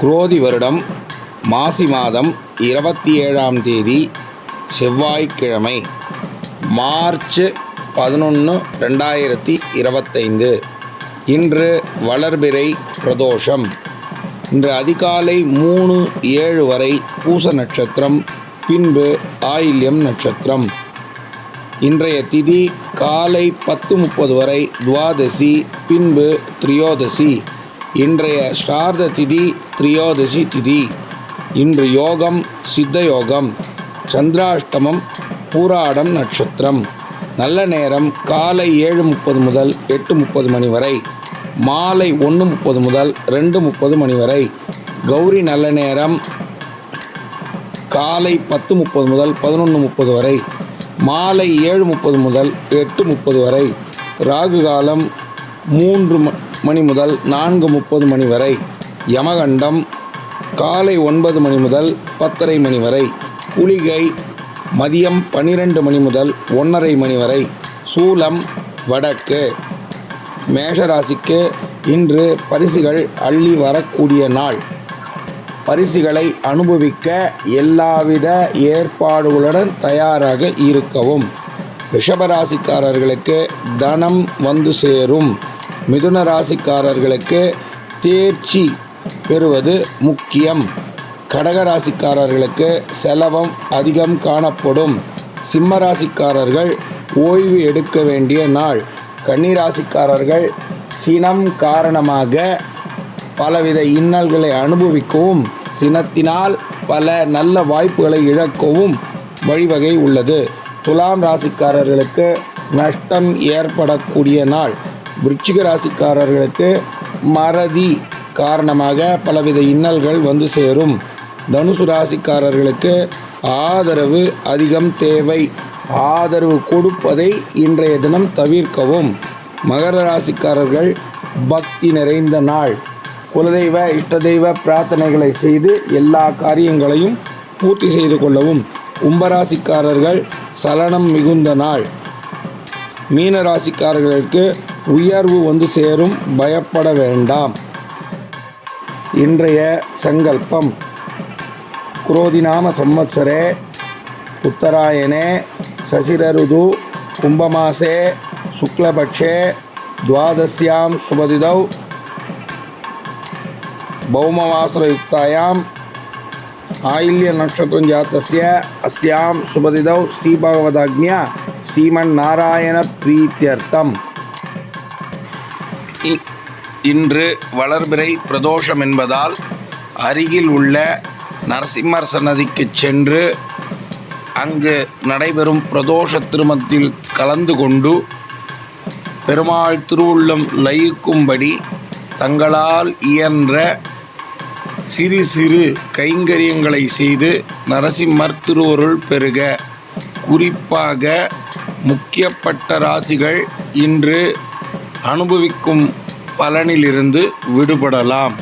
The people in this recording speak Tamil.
குரோதி வருடம் மாசி மாதம் 27ஆம் தேதி செவ்வாய்க்கிழமை, மார்ச் 11, 2025. இன்று வளர்பிறை பிரதோஷம். இன்று அதிகாலை 3:07 வரை பூச நட்சத்திரம், பின்பு ஆயில்யம் நட்சத்திரம். இன்றைய திதி காலை 10:30 வரை துவாதசி, பின்பு திரியோதசி. இன்றைய ஸ்ரார்த்த திதி திரியோதசி திதி. இன்று யோகம் சித்த யோகம். சந்திராஷ்டமம் பூராடம் நட்சத்திரம். நல்ல நேரம் காலை 7:30 முதல் 8:30 மணி வரை, மாலை 1:30 முதல் 2:30 மணி வரை. கௌரி நல்ல நேரம் காலை 10:30 முதல் 11:30 வரை, மாலை 7:30 முதல் 8:30 வரை. ராகு காலம் 3 மணி முதல் 4:30 மணி வரை. யமகண்டம் காலை 9 மணி முதல் 10:30 மணி வரை. குளிகை மதியம் 12 மணி முதல் 1:30 மணி வரை. சூலம் வடக்கு. மேஷராசிக்கு இன்று பரிசுகள் அள்ளி வரக்கூடிய நாள். பரிசுகளை அனுபவிக்க எல்லாவித ஏற்பாடுகளுடன் தயாராக இருக்கவும். ரிஷபராசிக்காரர்களுக்கு தனம் வந்து சேரும். மிதுன ராசிக்காரர்களுக்கு தேர்ச்சி பெறுவது முக்கியம். கடகராசிக்காரர்களுக்கு செலவம் அதிகம் காணப்படும். சிம்மராசிக்காரர்கள் ஓய்வு எடுக்க வேண்டிய நாள். கன்னிராசிக்காரர்கள் சினம் காரணமாக பலவித இன்னல்களை அனுபவிக்கவும், சினத்தினால் பல நல்ல வாய்ப்புகளை இழக்கவும் வழிவகை உள்ளது. துலாம் ராசிக்காரர்களுக்கு நஷ்டம் ஏற்படக்கூடிய நாள். விருச்சிக ராசிக்காரர்களுக்கு மறதி காரணமாக பலவித இன்னல்கள் வந்து சேரும். தனுசு ராசிக்காரர்களுக்கு ஆதரவு அதிகம் தேவை. ஆதரவு கொடுப்பதை இன்றைய தினம் தவிர்க்கவும். மகர ராசிக்காரர்கள் பக்தி நிறைந்த நாள். குலதெய்வ இஷ்டதெய்வ பிரார்த்தனைகளை செய்து எல்லா காரியங்களையும் பூர்த்தி செய்து கொள்ளவும். கும்பராசிக்காரர்கள் சலனம் மிகுந்த நாள். மீன ராசிக்காரர்களுக்கு உயர்வு வந்து சேரும், பயப்பட வேண்டாம். இன்றைய சங்கல்பம்: குரோதிநாம சம்வத்சரே உத்தராயணே சசிரருது கும்பமாசே சுக்லபக்ஷே துவாதஸ்யாம் சுபதிதௌ பௌமவாசரயுக்தாயாம் ஆயில்ய நட்சத்திரம் ஜாத்தஸ்ய அஸ்யாம் சுபதிதௌ ஸ்ரீபகவதாக்ஞா ஸ்ரீமன் நாராயண பிரீத்தியர்த்தம். இன்று வளர்பிறை பிரதோஷம் என்பதால் அருகில் உள்ள நரசிம்மர் சன்னதிக்கு சென்று அங்கு நடைபெறும் பிரதோஷ திருமணத்தில் கலந்து கொண்டு பெருமாள் திருவுள்ளம் லயிக்கும்படி தங்களால் இயன்ற சிறு சிறு கைங்கரியங்களை செய்து நரசிம்மர் திருவருள் பெறுக. குறிப்பாக முக்கியப்பட்ட ராசிகள் இன்று அனுபவிக்கும் பலனிலிருந்து விடுபடலாம்.